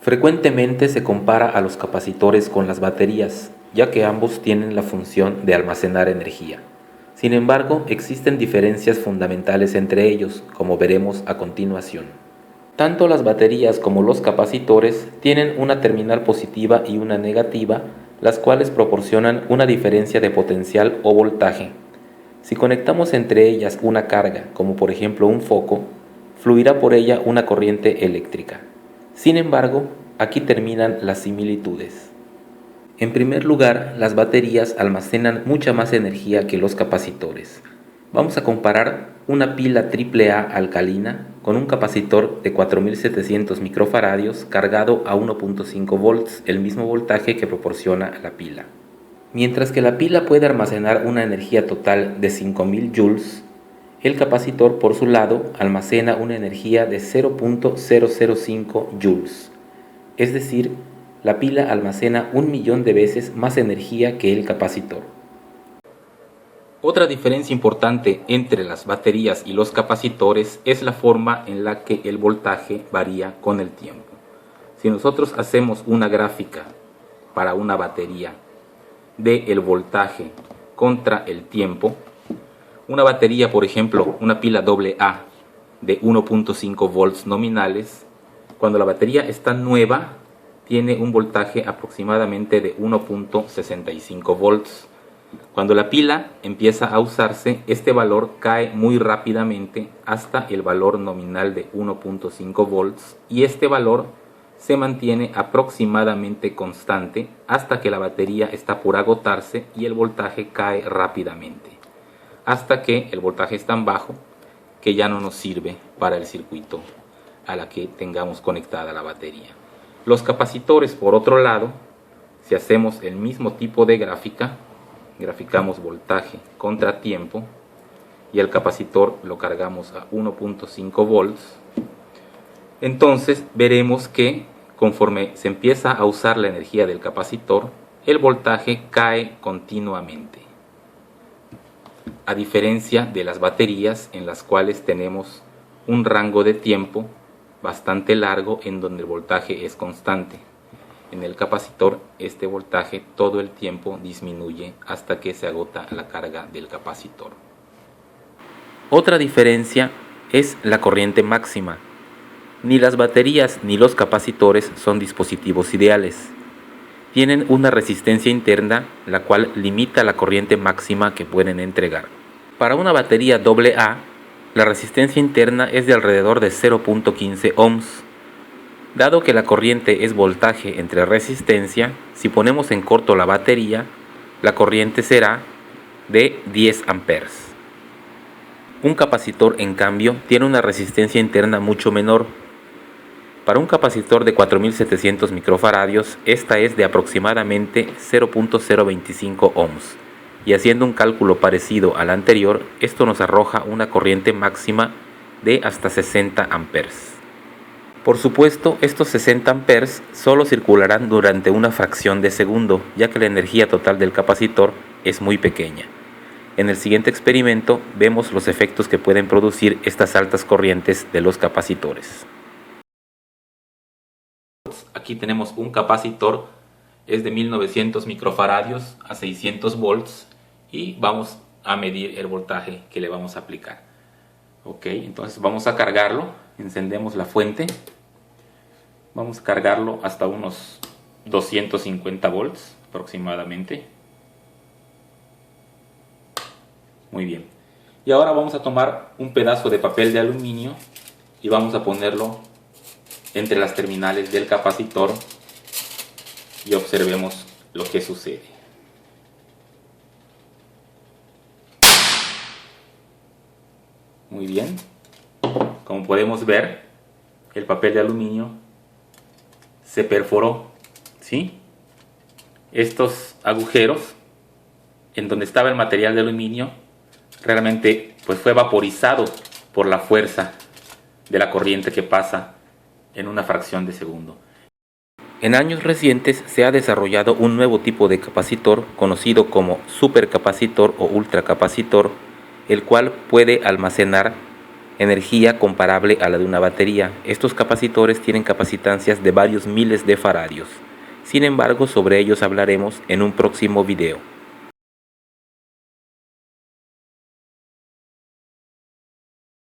Frecuentemente se compara a los capacitores con las baterías, ya que ambos tienen la función de almacenar energía. Sin embargo, existen diferencias fundamentales entre ellos, como veremos a continuación. Tanto las baterías como los capacitores tienen una terminal positiva y una negativa, las cuales proporcionan una diferencia de potencial o voltaje. Si conectamos entre ellas una carga, como por ejemplo un foco, fluirá por ella una corriente eléctrica. Sin embargo, aquí terminan las similitudes. En primer lugar, las baterías almacenan mucha más energía que los capacitores. Vamos a comparar una pila AAA alcalina con un capacitor de 4700 microfaradios cargado a 1.5 volts, el mismo voltaje que proporciona la pila. Mientras que la pila puede almacenar una energía total de 5000 joules, el capacitor por su lado almacena una energía de 0.005 joules. Es decir, la pila almacena 1.000.000 de veces más energía que el capacitor. Otra diferencia importante entre las baterías y los capacitores es la forma en la que el voltaje varía con el tiempo. Si nosotros hacemos una gráfica para una batería del voltaje contra el tiempo, una batería, por ejemplo, una pila AA de 1.5 volts nominales, cuando la batería está nueva, tiene un voltaje aproximadamente de 1.65 volts. Cuando la pila empieza a usarse, este valor cae muy rápidamente hasta el valor nominal de 1.5 volts y este valor se mantiene aproximadamente constante hasta que la batería está por agotarse y el voltaje cae rápidamente, hasta que el voltaje es tan bajo que ya no nos sirve para el circuito a la que tengamos conectada la batería. Los capacitores, por otro lado, si hacemos el mismo tipo de gráfica, graficamos voltaje contra tiempo y el capacitor lo cargamos a 1.5 volts, entonces veremos que conforme se empieza a usar la energía del capacitor, el voltaje cae continuamente, a diferencia de las baterías en las cuales tenemos un rango de tiempo bastante largo en donde el voltaje es constante. En el capacitor este voltaje todo el tiempo disminuye hasta que se agota la carga del capacitor. Otra diferencia es la corriente máxima. Ni las baterías ni los capacitores son dispositivos ideales. Tienen una resistencia interna la cual limita la corriente máxima que pueden entregar. Para una batería AA, la resistencia interna es de alrededor de 0.15 ohms. Dado que la corriente es voltaje entre resistencia, si ponemos en corto la batería, la corriente será de 10 amperes. Un capacitor, en cambio, tiene una resistencia interna mucho menor. Para un capacitor de 4700 microfaradios, esta es de aproximadamente 0.025 ohms. Y haciendo un cálculo parecido al anterior, esto nos arroja una corriente máxima de hasta 60 amperes. Por supuesto, estos 60 amperes solo circularán durante una fracción de segundo, ya que la energía total del capacitor es muy pequeña. En el siguiente experimento vemos los efectos que pueden producir estas altas corrientes de los capacitores. Aquí tenemos un capacitor, es de 1900 microfaradios a 600 volts y vamos a medir el voltaje que le vamos a aplicar. Ok, entonces vamos a cargarlo, encendemos la fuente. Vamos a cargarlo hasta unos 250 volts aproximadamente. Muy bien. Y ahora vamos a tomar un pedazo de papel de aluminio y vamos a ponerlo entre las terminales del capacitor y observemos lo que sucede. Muy bien. Como podemos ver, el papel de aluminio se perforó, ¿sí? Estos agujeros en donde estaba el material de aluminio realmente pues fue vaporizado por la fuerza de la corriente que pasa en una fracción de segundo. En años recientes se ha desarrollado un nuevo tipo de capacitor conocido como supercapacitor o ultracapacitor, el cual puede almacenar energía comparable a la de una batería. Estos capacitores tienen capacitancias de varios miles de faradios. Sin embargo, sobre ellos hablaremos en un próximo video.